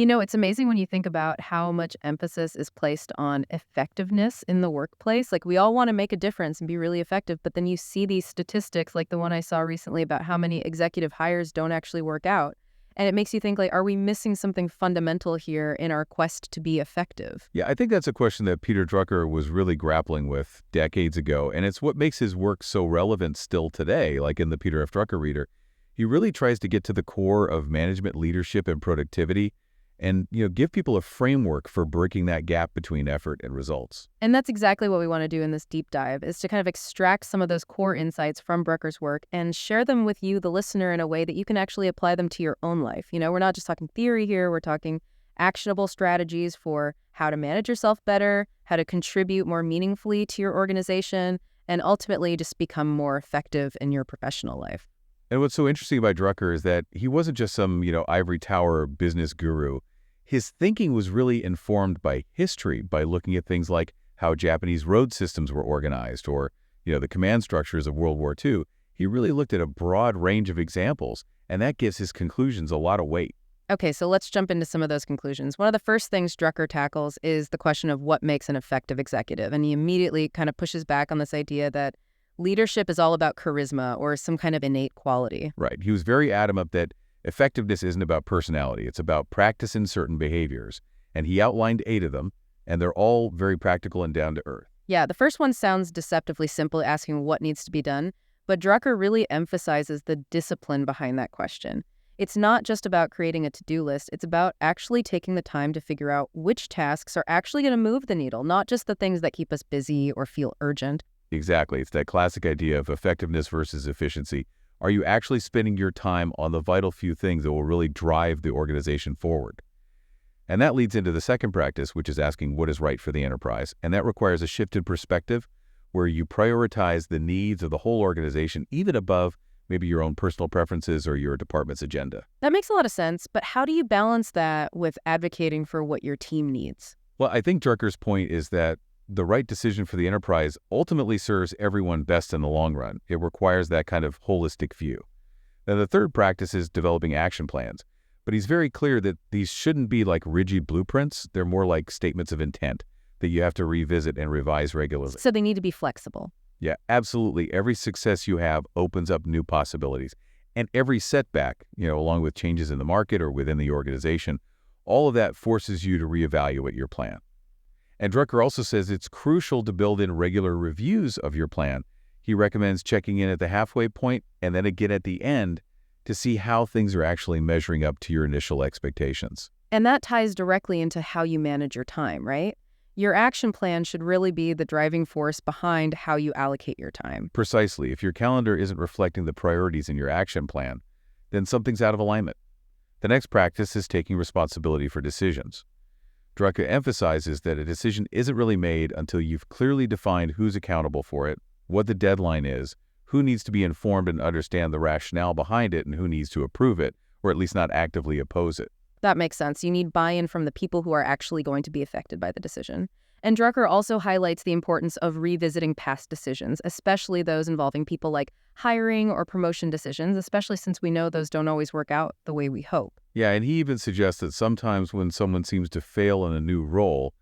It's amazing when you think about how much emphasis is placed on effectiveness in the workplace. Like, we all want to make a difference and be really effective, but then you see these statistics, like the one I saw recently about how many executive hires don't actually work out. And it makes you think, like, are we missing something fundamental here in our quest to be effective? Yeah, I think that's a question that Peter Drucker was really grappling with decades ago, and it's what makes his work so relevant still today, like in the Peter F. Drucker Reader. He really tries to get to the core of management leadership and productivity and, give people a framework for breaking that gap between effort and results. And that's exactly what we want to do in this deep dive, is to kind of extract some of those core insights from Brucker's work and share them with you, the listener, in a way that you can actually apply them to your own life. We're not just talking theory here, we're talking actionable strategies for how to manage yourself better, how to contribute more meaningfully to your organization, and ultimately just become more effective in your professional life. And what's so interesting about Drucker is that he wasn't just some, ivory tower business guru. His thinking was really informed by history, by looking at things like how Japanese road systems were organized or, the command structures of World War II. He really looked at a broad range of examples, and that gives his conclusions a lot of weight. Okay, so let's jump into some of those conclusions. One of the first things Drucker tackles is the question of what makes an effective executive. And he immediately kind of pushes back on this idea that leadership is all about charisma or some kind of innate quality. Right. He was very adamant that effectiveness isn't about personality. It's about practicing certain behaviors. And he outlined 8 of them, and they're all very practical and down to earth. Yeah, the first one sounds deceptively simple, asking what needs to be done. But Drucker really emphasizes the discipline behind that question. It's not just about creating a to-do list. It's about actually taking the time to figure out which tasks are actually going to move the needle, not just the things that keep us busy or feel urgent. Exactly. It's that classic idea of effectiveness versus efficiency. Are you actually spending your time on the vital few things that will really drive the organization forward? And that leads into the second practice, which is asking what is right for the enterprise. And that requires a shift in perspective where you prioritize the needs of the whole organization, even above maybe your own personal preferences or your department's agenda. That makes a lot of sense, but how do you balance that with advocating for what your team needs? Well, I think Drucker's point is that the right decision for the enterprise ultimately serves everyone best in the long run. It requires that kind of holistic view. Now, the third practice is developing action plans, but he's very clear that these shouldn't be like rigid blueprints. They're more like statements of intent that you have to revisit and revise regularly. So they need to be flexible. Yeah, absolutely. Every success you have opens up new possibilities. And every setback, along with changes in the market or within the organization, all of that forces you to reevaluate your plan. And Drucker also says it's crucial to build in regular reviews of your plan. He recommends checking in at the halfway point and then again at the end to see how things are actually measuring up to your initial expectations. And that ties directly into how you manage your time, right? Your action plan should really be the driving force behind how you allocate your time. Precisely. If your calendar isn't reflecting the priorities in your action plan, then something's out of alignment. The next practice is taking responsibility for decisions. Drucker emphasizes that a decision isn't really made until you've clearly defined who's accountable for it, what the deadline is, who needs to be informed and understand the rationale behind it, and who needs to approve it, or at least not actively oppose it. That makes sense. You need buy-in from the people who are actually going to be affected by the decision. And Drucker also highlights the importance of revisiting past decisions, especially those involving people like hiring or promotion decisions, especially since we know those don't always work out the way we hope. Yeah, and he even suggests that sometimes when someone seems to fail in a new role,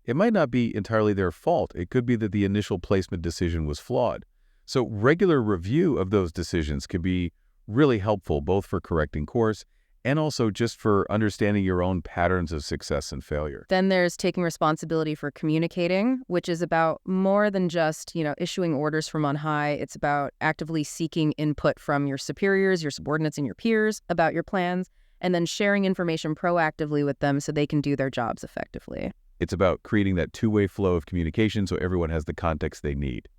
it might not be entirely their fault. It could be that the initial placement decision was flawed. So regular review of those decisions can be really helpful, both for correcting course and also just for understanding your own patterns of success and failure. Then there's taking responsibility for communicating, which is about more than just, issuing orders from on high. It's about actively seeking input from your superiors, your subordinates, and your peers about your plans, and then sharing information proactively with them so they can do their jobs effectively. It's about creating that two-way flow of communication so everyone has the context they need.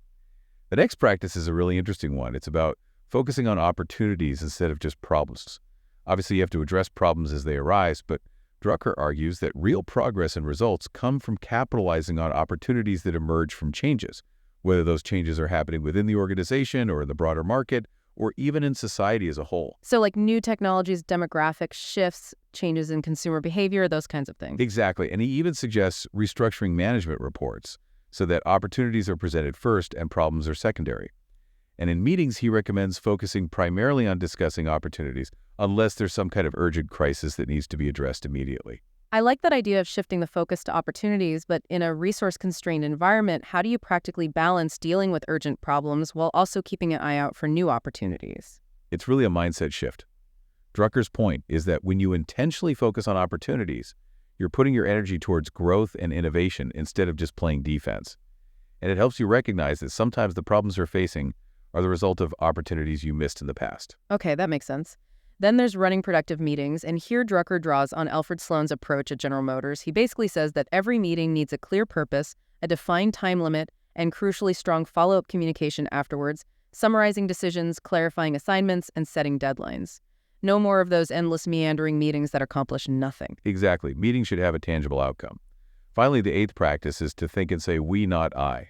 The next practice is a really interesting one. It's about focusing on opportunities instead of just problems. Obviously, you have to address problems as they arise, but Drucker argues that real progress and results come from capitalizing on opportunities that emerge from changes, whether those changes are happening within the organization or in the broader market, or even in society as a whole. So like new technologies, demographic shifts, changes in consumer behavior, those kinds of things. Exactly. And he even suggests restructuring management reports so that opportunities are presented first and problems are secondary. And in meetings, he recommends focusing primarily on discussing opportunities unless there's some kind of urgent crisis that needs to be addressed immediately. I like that idea of shifting the focus to opportunities, but in a resource-constrained environment, how do you practically balance dealing with urgent problems while also keeping an eye out for new opportunities? It's really a mindset shift. Drucker's point is that when you intentionally focus on opportunities, you're putting your energy towards growth and innovation instead of just playing defense. And it helps you recognize that sometimes the problems you're facing are the result of opportunities you missed in the past. Okay, that makes sense. Then there's running productive meetings, and here Drucker draws on Alfred Sloan's approach at General Motors. He basically says that every meeting needs a clear purpose, a defined time limit, and crucially strong follow-up communication afterwards, summarizing decisions, clarifying assignments, and setting deadlines. No more of those endless meandering meetings that accomplish nothing. Exactly. Meetings should have a tangible outcome. Finally, the eighth practice is to think and say, we, not I.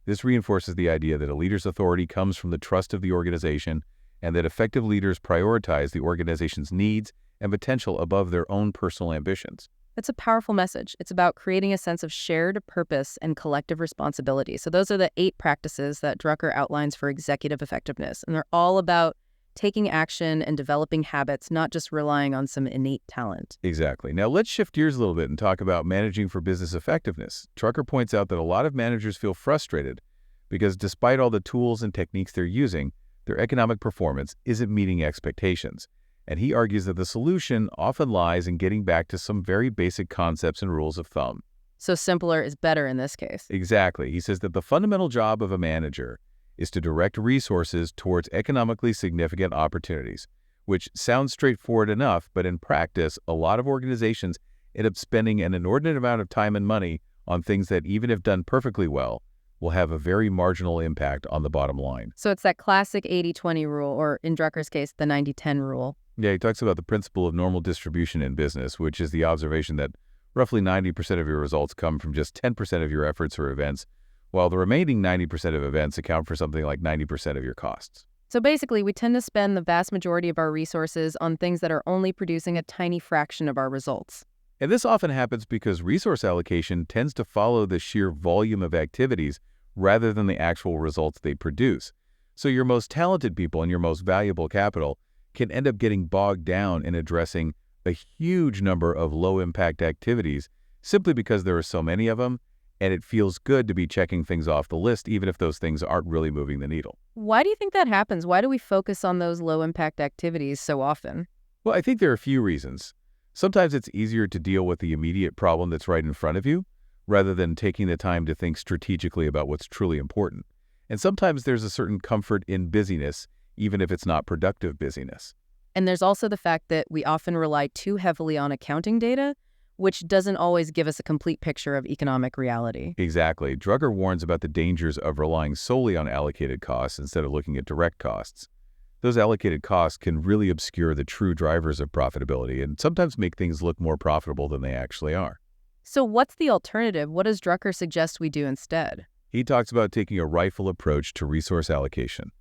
This reinforces the idea that a leader's authority comes from the trust of the organization and that effective leaders prioritize the organization's needs and potential above their own personal ambitions. That's a powerful message. It's about creating a sense of shared purpose and collective responsibility. So those are the 8 practices that Drucker outlines for executive effectiveness, and they're all about taking action and developing habits, not just relying on some innate talent. Exactly. Now let's shift gears a little bit and talk about managing for business effectiveness. Drucker points out that a lot of managers feel frustrated because despite all the tools and techniques they're using, their economic performance isn't meeting expectations. And he argues that the solution often lies in getting back to some very basic concepts and rules of thumb. So simpler is better in this case. Exactly. He says that the fundamental job of a manager is to direct resources towards economically significant opportunities, which sounds straightforward enough, but in practice, a lot of organizations end up spending an inordinate amount of time and money on things that, even if done perfectly well, will have a very marginal impact on the bottom line. So it's that classic 80-20 rule, or in Drucker's case, the 90-10 rule. Yeah, he talks about the principle of normal distribution in business, which is the observation that roughly 90% of your results come from just 10% of your efforts or events, while the remaining 90% of events account for something like 90% of your costs. So basically, we tend to spend the vast majority of our resources on things that are only producing a tiny fraction of our results. And this often happens because resource allocation tends to follow the sheer volume of activities rather than the actual results they produce. So your most talented people and your most valuable capital can end up getting bogged down in addressing a huge number of low-impact activities simply because there are so many of them, and it feels good to be checking things off the list even if those things aren't really moving the needle. Why do you think that happens? Why do we focus on those low-impact activities so often? Well, I think there are a few reasons. Sometimes it's easier to deal with the immediate problem that's right in front of you, rather than taking the time to think strategically about what's truly important. And sometimes there's a certain comfort in busyness, even if it's not productive busyness. And there's also the fact that we often rely too heavily on accounting data, which doesn't always give us a complete picture of economic reality. Exactly. Drucker warns about the dangers of relying solely on allocated costs instead of looking at direct costs. Those allocated costs can really obscure the true drivers of profitability and sometimes make things look more profitable than they actually are. So what's the alternative? What does Drucker suggest we do instead? He talks about taking a rifle approach to resource allocation,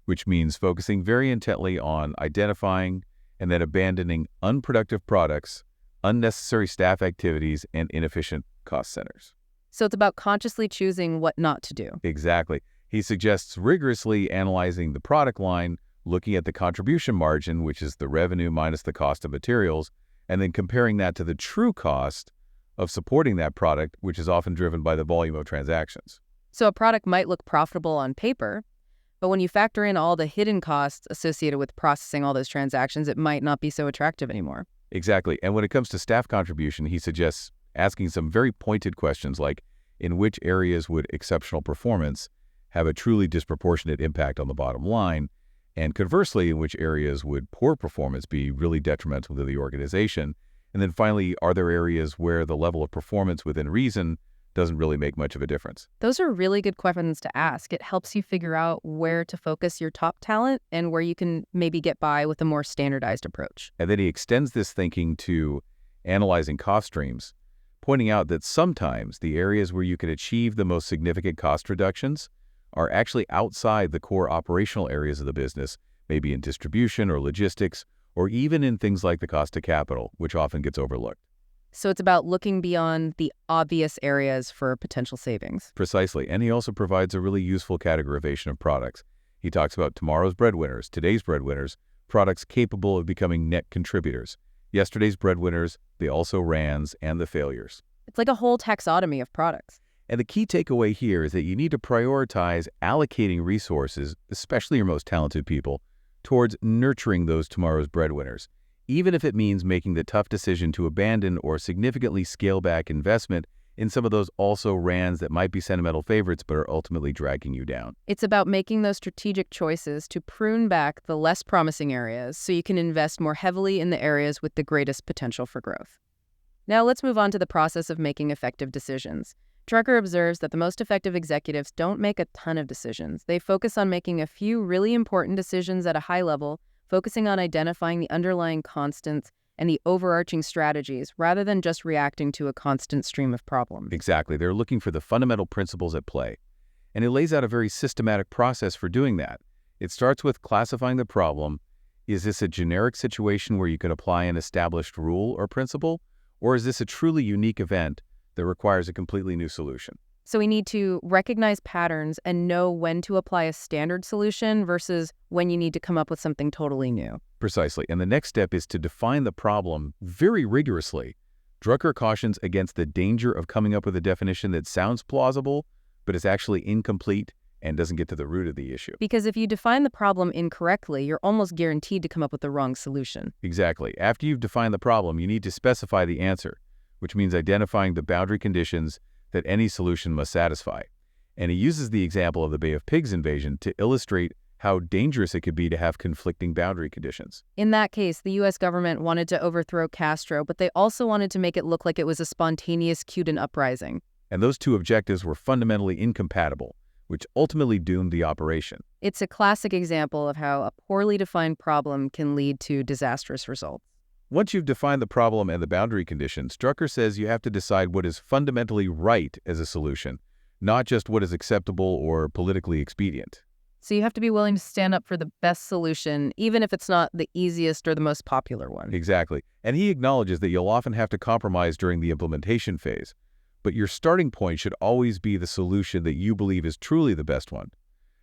which means focusing very intently on identifying and then abandoning unproductive products, unnecessary staff activities, and inefficient cost centers. So it's about consciously choosing what not to do. Exactly. He suggests rigorously analyzing the product line, looking at the contribution margin, which is the revenue minus the cost of materials, and then comparing that to the true cost of supporting that product, which is often driven by the volume of transactions. So a product might look profitable on paper, but when you factor in all the hidden costs associated with processing all those transactions, it might not be so attractive anymore. Exactly. And when it comes to staff contribution, he suggests asking some very pointed questions like, in which areas would exceptional performance have a truly disproportionate impact on the bottom line? And conversely, in which areas would poor performance be really detrimental to the organization? And then finally, are there areas where the level of performance within reason doesn't really make much of a difference? Those are really good questions to ask. It helps you figure out where to focus your top talent and where you can maybe get by with a more standardized approach. And then he extends this thinking to analyzing cost streams, pointing out that sometimes the areas where you can achieve the most significant cost reductions are actually outside the core operational areas of the business, maybe in distribution or logistics, or even in things like the cost of capital, which often gets overlooked. So it's about looking beyond the obvious areas for potential savings. Precisely. And he also provides a really useful categorization of products. He talks about tomorrow's breadwinners, today's breadwinners, products capable of becoming net contributors, Yesterday's breadwinners, the also-rans, and the failures. It's like a whole taxonomy of products. And the key takeaway here is that you need to prioritize allocating resources, especially your most talented people, towards nurturing those tomorrow's breadwinners, even if it means making the tough decision to abandon or significantly scale back investment in some of those also-rans that might be sentimental favorites but are ultimately dragging you down. It's about making those strategic choices to prune back the less promising areas so you can invest more heavily in the areas with the greatest potential for growth. Now let's move on to the process of making effective decisions. Drucker observes that the most effective executives don't make a ton of decisions. They focus on making a few really important decisions at a high level, focusing on identifying the underlying constants and the overarching strategies rather than just reacting to a constant stream of problems. Exactly. They're looking for the fundamental principles at play. And it lays out a very systematic process for doing that. It starts with classifying the problem. Is this a generic situation where you can apply an established rule or principle? Or is this a truly unique event that requires a completely new solution? So we need to recognize patterns and know when to apply a standard solution versus when you need to come up with something totally new. Precisely. And the next step is to define the problem very rigorously. Drucker cautions against the danger of coming up with a definition that sounds plausible, but is actually incomplete and doesn't get to the root of the issue. Because if you define the problem incorrectly, you're almost guaranteed to come up with the wrong solution. Exactly. After you've defined the problem, you need to specify the answer, which means identifying the boundary conditions that any solution must satisfy. And he uses the example of the Bay of Pigs invasion to illustrate how dangerous it could be to have conflicting boundary conditions. In that case, the U.S. government wanted to overthrow Castro, but they also wanted to make it look like it was a spontaneous Cuban uprising. And those two objectives were fundamentally incompatible, which ultimately doomed the operation. It's a classic example of how a poorly defined problem can lead to disastrous results. Once you've defined the problem and the boundary conditions, Drucker says you have to decide what is fundamentally right as a solution, not just what is acceptable or politically expedient. So you have to be willing to stand up for the best solution, even if it's not the easiest or the most popular one. Exactly. And he acknowledges that you'll often have to compromise during the implementation phase, but your starting point should always be the solution that you believe is truly the best one.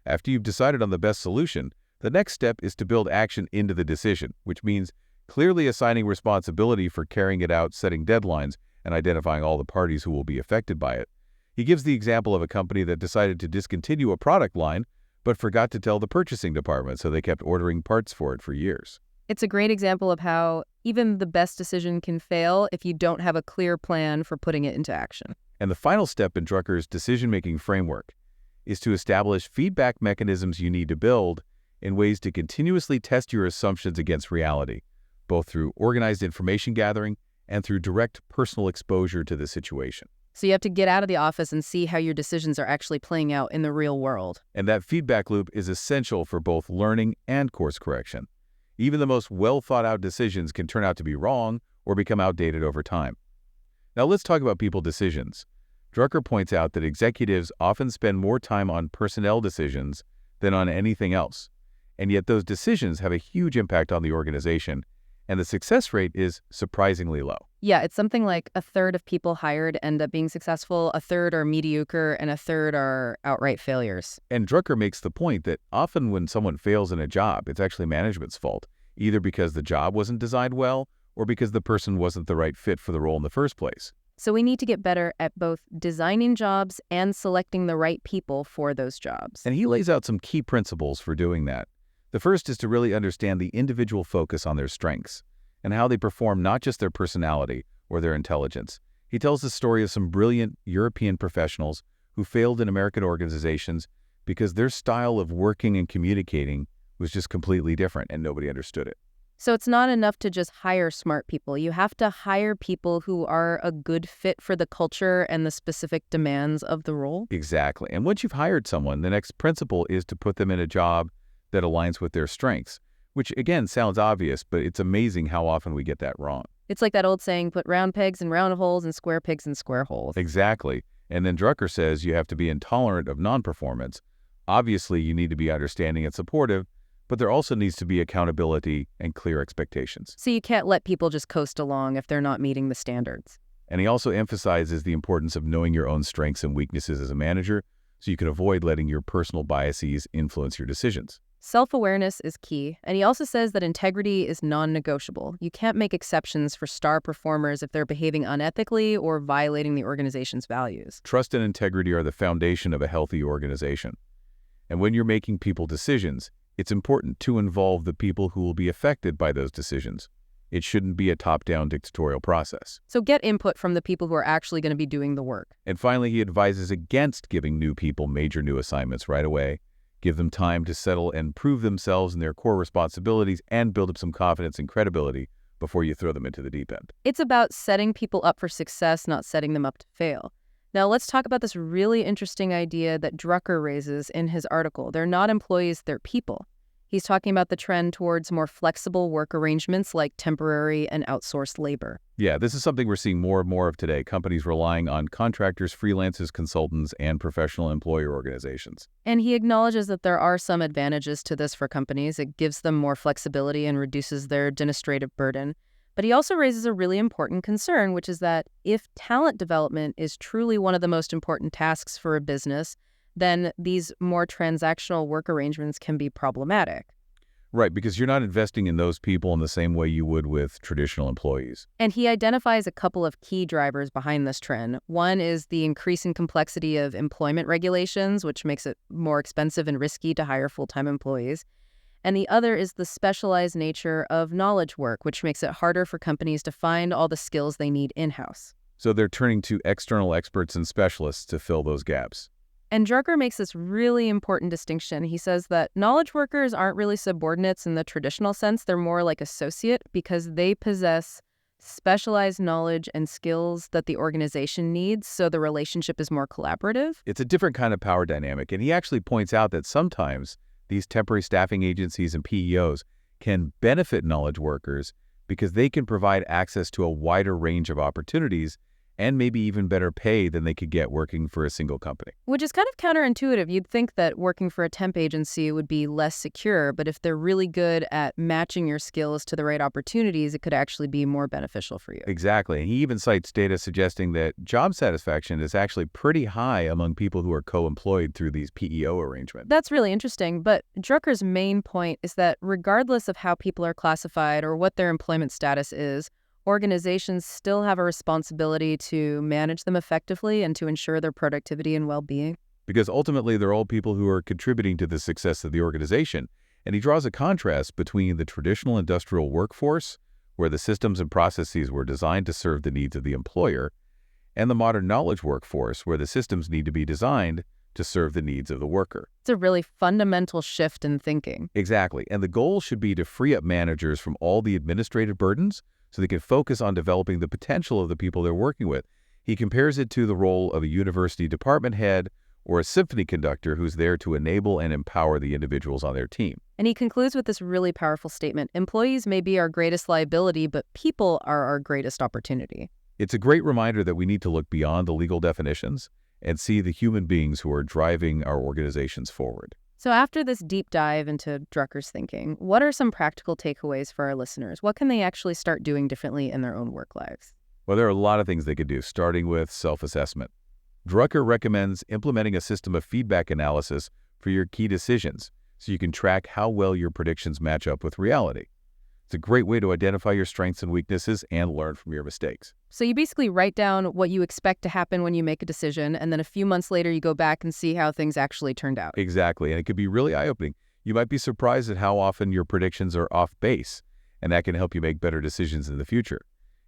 After you've decided on the best solution, the next step is to build action into the decision, which means clearly assigning responsibility for carrying it out, setting deadlines, and identifying all the parties who will be affected by it. He gives the example of a company that decided to discontinue a product line, but forgot to tell the purchasing department, so they kept ordering parts for it for years. It's a great example of how even the best decision can fail if you don't have a clear plan for putting it into action. And the final step in Drucker's decision-making framework is to establish feedback mechanisms you need to build in ways to continuously test your assumptions against reality, both through organized information gathering and through direct personal exposure to the situation. So you have to get out of the office and see how your decisions are actually playing out in the real world. And that feedback loop is essential for both learning and course correction. Even the most well-thought-out decisions can turn out to be wrong or become outdated over time. Now let's talk about people decisions. Drucker points out that executives often spend more time on personnel decisions than on anything else. And yet those decisions have a huge impact on the organization, and the success rate is surprisingly low. Yeah, it's something like a third of people hired end up being successful, a third are mediocre, and a third are outright failures. And Drucker makes the point that often when someone fails in a job, it's actually management's fault, either because the job wasn't designed well or because the person wasn't the right fit for the role in the first place. So we need to get better at both designing jobs and selecting the right people for those jobs. And he lays out some key principles for doing that. The first is to really understand the individual focus on their strengths and how they perform not just their personality or their intelligence. He tells the story of some brilliant European professionals who failed in American organizations because their style of working and communicating was just completely different and nobody understood it. So it's not enough to just hire smart people. You have to hire people who are a good fit for the culture and the specific demands of the role. Exactly. And once you've hired someone, the next principle is to put them in a job that aligns with their strengths, which again sounds obvious, but it's amazing how often we get that wrong. It's like that old saying, put round pegs in round holes and square pegs in square holes. Exactly. And then Drucker says you have to be intolerant of non-performance. Obviously, you need to be understanding and supportive, but there also needs to be accountability and clear expectations. So you can't let people just coast along if they're not meeting the standards. And he also emphasizes the importance of knowing your own strengths and weaknesses as a manager so you can avoid letting your personal biases influence your decisions. Self-awareness is key, and he also says that integrity is non-negotiable. You can't make exceptions for star performers if they're behaving unethically or violating the organization's values. Trust and integrity are the foundation of a healthy organization. And when you're making people decisions, it's important to involve the people who will be affected by those decisions. It shouldn't be a top-down dictatorial process. So get input from the people who are actually going to be doing the work. And finally, he advises against giving new people major new assignments right away. Give them time to settle and prove themselves in their core responsibilities and build up some confidence and credibility before you throw them into the deep end. It's about setting people up for success, not setting them up to fail. Now, let's talk about this really interesting idea that Drucker raises in his article. They're not employees, they're people. He's talking about the trend towards more flexible work arrangements like temporary and outsourced labor. Yeah, this is something we're seeing more and more of today. Companies relying on contractors, freelancers, consultants, and professional employer organizations. And he acknowledges that there are some advantages to this for companies. It gives them more flexibility and reduces their administrative burden. But he also raises a really important concern, which is that if talent development is truly one of the most important tasks for a business, then these more transactional work arrangements can be problematic. Right, because you're not investing in those people in the same way you would with traditional employees. And he identifies a couple of key drivers behind this trend. One is the increasing complexity of employment regulations, which makes it more expensive and risky to hire full-time employees. And the other is the specialized nature of knowledge work, which makes it harder for companies to find all the skills they need in-house. So they're turning to external experts and specialists to fill those gaps. And Drucker makes this really important distinction. He says that knowledge workers aren't really subordinates in the traditional sense. They're more like associate because they possess specialized knowledge and skills that the organization needs, so the relationship is more collaborative. It's a different kind of power dynamic, and he actually points out that sometimes these temporary staffing agencies and PEOs can benefit knowledge workers because they can provide access to a wider range of opportunities and maybe even better pay than they could get working for a single company. Which is kind of counterintuitive. You'd think that working for a temp agency would be less secure, but if they're really good at matching your skills to the right opportunities, it could actually be more beneficial for you. Exactly. And he even cites data suggesting that job satisfaction is actually pretty high among people who are co-employed through these PEO arrangements. That's really interesting, but Drucker's main point is that regardless of how people are classified or what their employment status is, organizations still have a responsibility to manage them effectively and to ensure their productivity and well-being. Because ultimately, they're all people who are contributing to the success of the organization. And he draws a contrast between the traditional industrial workforce, where the systems and processes were designed to serve the needs of the employer, and the modern knowledge workforce, where the systems need to be designed to serve the needs of the worker. It's a really fundamental shift in thinking. Exactly. And the goal should be to free up managers from all the administrative burdens so they can focus on developing the potential of the people they're working with. He compares it to the role of a university department head or a symphony conductor who's there to enable and empower the individuals on their team. And he concludes with this really powerful statement: employees may be our greatest liability, but people are our greatest opportunity. It's a great reminder that we need to look beyond the legal definitions and see the human beings who are driving our organizations forward. So after this deep dive into Drucker's thinking, what are some practical takeaways for our listeners? What can they actually start doing differently in their own work lives? Well, there are a lot of things they could do, starting with self-assessment. Drucker recommends implementing a system of feedback analysis for your key decisions so you can track how well your predictions match up with reality. It's a great way to identify your strengths and weaknesses and learn from your mistakes. So you basically write down what you expect to happen when you make a decision, and then a few months later you go back and see how things actually turned out. Exactly, and it could be really eye-opening. You might be surprised at how often your predictions are off base, and that can help you make better decisions in the future.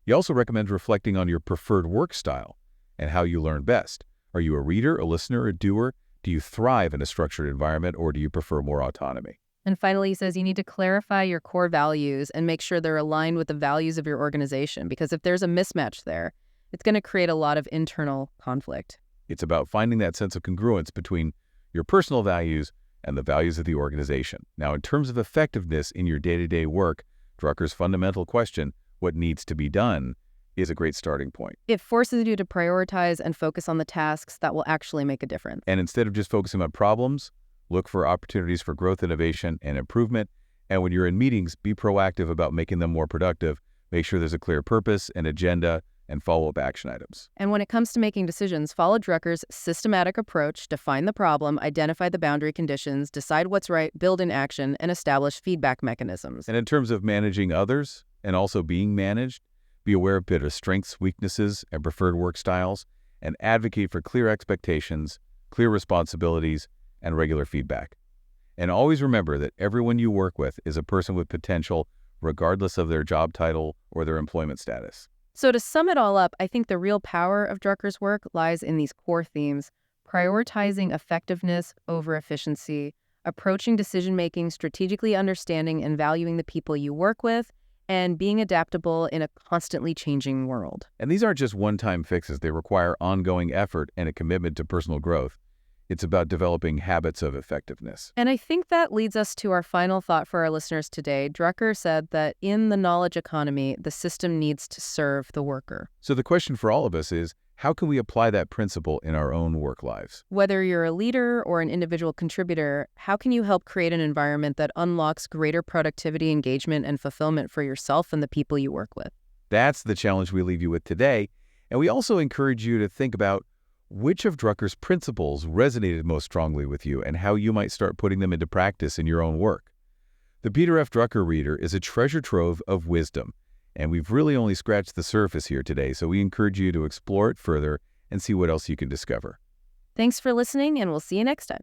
He also recommends reflecting on your preferred work style and how you learn best. Are you a reader, a listener, a doer? Do you thrive in a structured environment, or do you prefer more autonomy? And finally, he says you need to clarify your core values and make sure they're aligned with the values of your organization, because if there's a mismatch there, it's going to create a lot of internal conflict. It's about finding that sense of congruence between your personal values and the values of the organization. Now, in terms of effectiveness in your day-to-day work, Drucker's fundamental question, what needs to be done, is a great starting point. It forces you to prioritize and focus on the tasks that will actually make a difference. And instead of just focusing on problems, look for opportunities for growth, innovation, and improvement. And when you're in meetings, be proactive about making them more productive. Make sure there's a clear purpose, an agenda, and follow-up action items. And when it comes to making decisions, follow Drucker's systematic approach: define the problem, identify the boundary conditions, decide what's right, build in action, and establish feedback mechanisms. And in terms of managing others and also being managed, be aware of Peter's strengths, weaknesses, and preferred work styles, and advocate for clear expectations, clear responsibilities, and regular feedback. And always remember that everyone you work with is a person with potential, regardless of their job title or their employment status. So to sum it all up, I think the real power of Drucker's work lies in these core themes: prioritizing effectiveness over efficiency, approaching decision-making, strategically understanding and valuing the people you work with, and being adaptable in a constantly changing world. And these aren't just one-time fixes. They require ongoing effort and a commitment to personal growth. It's about developing habits of effectiveness. And I think that leads us to our final thought for our listeners today. Drucker said that in the knowledge economy, the system needs to serve the worker. So the question for all of us is, how can we apply that principle in our own work lives? Whether you're a leader or an individual contributor, how can you help create an environment that unlocks greater productivity, engagement, and fulfillment for yourself and the people you work with? That's the challenge we leave you with today. And we also encourage you to think about which of Drucker's principles resonated most strongly with you and how you might start putting them into practice in your own work. The Peter F. Drucker Reader is a treasure trove of wisdom, and we've really only scratched the surface here today, so we encourage you to explore it further and see what else you can discover. Thanks for listening, and we'll see you next time.